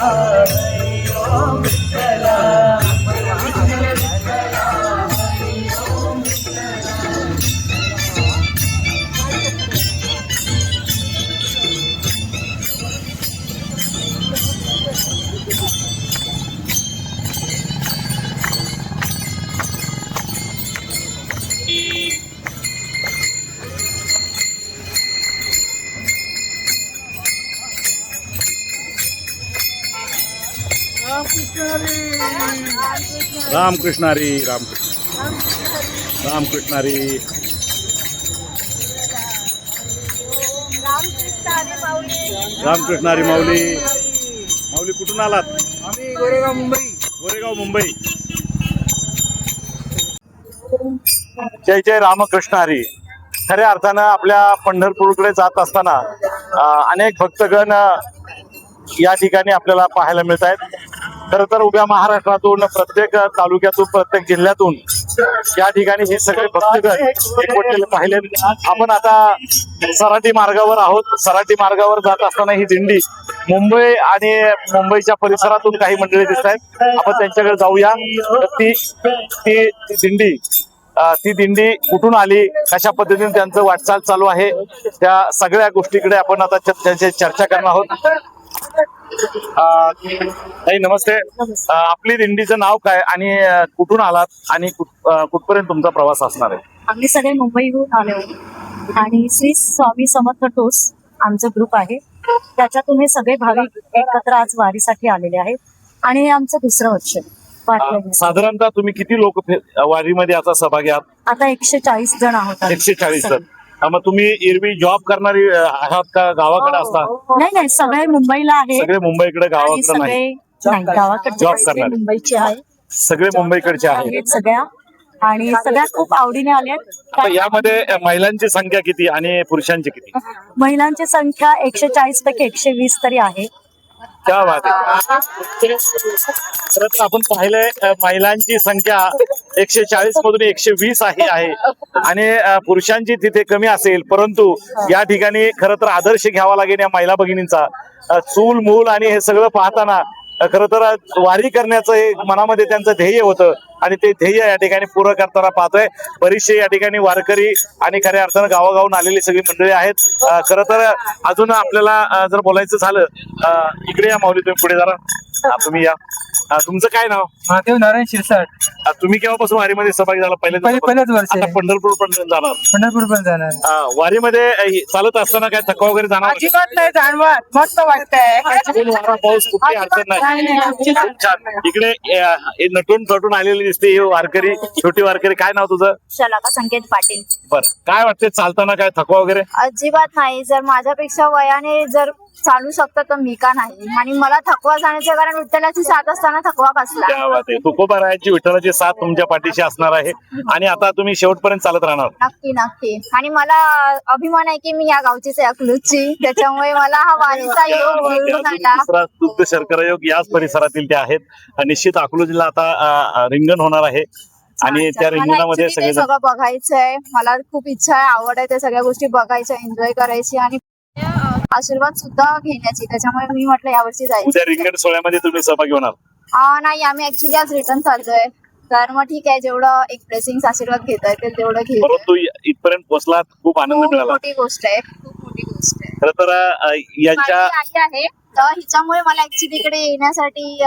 हरि ओम विठ्ठला रामकृष्ण हरी रामकृष्ण हरी रामकृष्ण हरी माऊली माऊली कुठून आलात? आम्ही गोरेगाव मुंबई. जय जय रामकृष्ण हरी. खऱ्या अर्थानं आपल्या पंढरपूरकडे जात असताना अनेक भक्तगण या ठिकाणी आपल्याला पाहायला मिळत आहेत. खरं तर उभ्या महाराष्ट्रातून प्रत्येक तालुक्यातून प्रत्येक जिल्ह्यातून या ठिकाणी हे सगळे भक्तगण एकवटलेले पाहिले. आपण आता सराटी मार्गावर आहोत. सराटी मार्गावर जात असताना ही दिंडी मुंबई आणि मुंबईच्या परिसरातून काही मंडळी दिसत आहेत. आपण त्यांच्याकडे जाऊया. ती दिंडी कुठून आली, कशा पद्धतीने त्यांचं वाटचाल चालू आहे, त्या सगळ्या गोष्टीकडे आपण आता चर्चा करणार आहोत. ताई नमस्ते. आपली दिंडीचं नाव काय आणि कुठून आलात आणि कुठपर्यंत तुमचा प्रवास असणार आहे? आम्ही सगळे मुंबईहून आलो आणि श्री स्वामी समर्थ टोस आमचा ग्रुप आहे. त्याच्यातून हे सगळे भाविक एकत्र आज वारीसाठी आलेले आहेत आणि हे आमचं दुसरं वर्ष आहे. साधारणतः तुम्ही किती लोक वारीमध्ये आता सहभागी आहात? आता 140 जण आहोत. 140 जण. मग तुम्ही एरवी जॉब करणारी आहात का गावाकडे असता? नाही, सगळे मुंबईला आहे. सगळे मुंबईकडे गावाकडे नाही? गावाकडे जॉब करणारे मुंबईचे आहे. सगळे मुंबईकडचे आहेत सगळ्या आणि सगळ्या खूप आवडीने आल्यात. यामध्ये महिलांची संख्या किती आणि पुरुषांची किती? महिलांची संख्या 140 पैकी 120 तरी आहे. क्या बात आहे. खरंच आपण पाहिलंय महिलांची संख्या 140 मधून 120 आहे आणि पुरुषांची तिथे कमी असेल. परंतु या ठिकाणी खरं तर आदर्श घ्यावा लागेल या महिला भगिनींचा. चूल मूल आणि हे सगळं पाहताना खरं तर वारी करण्याचं हे मनामध्ये त्यांचं ध्येय होतं आणि ते ध्येय या ठिकाणी पूर्ण करताना पाहतोय. बरीचसे या ठिकाणी वारकरी आणि खऱ्या अर्थानं गावागावून आलेली सगळी मंडळी आहेत. खरं तर अजून आपल्याला जर बोलायचं झालं, इकडे या माऊली, तुम्ही पुढे जरा. तुम्ही या. तुमचं काय नाव? महादेव नारायण शिरसाट. तुम्ही केव्हापासून वारीमध्ये सहभागी झाला? पहिल्याच वर्ष. आता पंढरपूर पण जाणार? पंढरपूर पण जाणार. वारीमध्ये चालत असताना काय थकवा वगैरे जाणार? अजिबात नाही जाणवत. मस्त वाटतंय. वारा पाऊस कुठली अडचण नाही. छान. इकडे नटून थटून आलेली दिसते ही वारकरी, छोटी वारकरी. काय नाव तुझं? शलाका संकेत पाटील. बरं, काय वाटते चालताना काय थकवा वगैरे? अजिबात नाही. जर माझ्यापेक्षा वयाने जर चालू शकतो तर मी का नाही. आणि मला थकवा जाण्याचं कारण विठ्ठलाची साथ असताना थकवा कसला. क्या बात आहे. तुकोबारायाची विठ्ठलाची साथ तुमच्या पाठीशी असणार आहे आणि आता तुम्ही शेवटपर्यंत चालत राहणार? नक्की नक्की. आणि मला अभिमान आहे की मी या गावचीच आहे, अकलूजची. त्याच्यामुळे मला हा वारीचा योग मिळून आला. दुग्ध शर्करा योग याच परिसरातील ते आहेत. निश्चित अकलूजला आता रिंगण होणार आहे आणि त्या रिंगणामध्ये सगळं बघायचंय. मला खूप इच्छा आहे, आवड आहे त्या सगळ्या गोष्टी बघायच्या, एन्जॉय करायची आणि आशीर्वाद सुद्धा घेण्याची. त्याच्यामुळे मी म्हटलं यावर्षी जायचं. त्या रिंगण सोहळ्यामध्ये तुम्ही सहभागी होणार? नाही, आम्ही ऍक्च्युली आज रिटर्न चाललोय. तर मग ठीक आहे, जेवढं एक ब्लेसिंग आशीर्वाद घेता येतील तेवढं घेऊ. परंतु इथपर्यंत पोहोचलात, खूप आनंद मिळाला. मोठी गोष्ट आहे, खूप मोठी गोष्ट आहे. खरं तर यांच्या आई आहे तर हिच्यामुळे मला ऍक्च्युली इकडे येण्यासाठी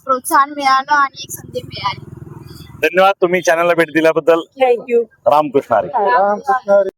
प्रोत्साहन मिळालं आणि एक संधी मिळाली. धन्यवाद तुम्ही चॅनलला भेट दिल्याबद्दल. थँक्यू. रामकृष्ण हरी.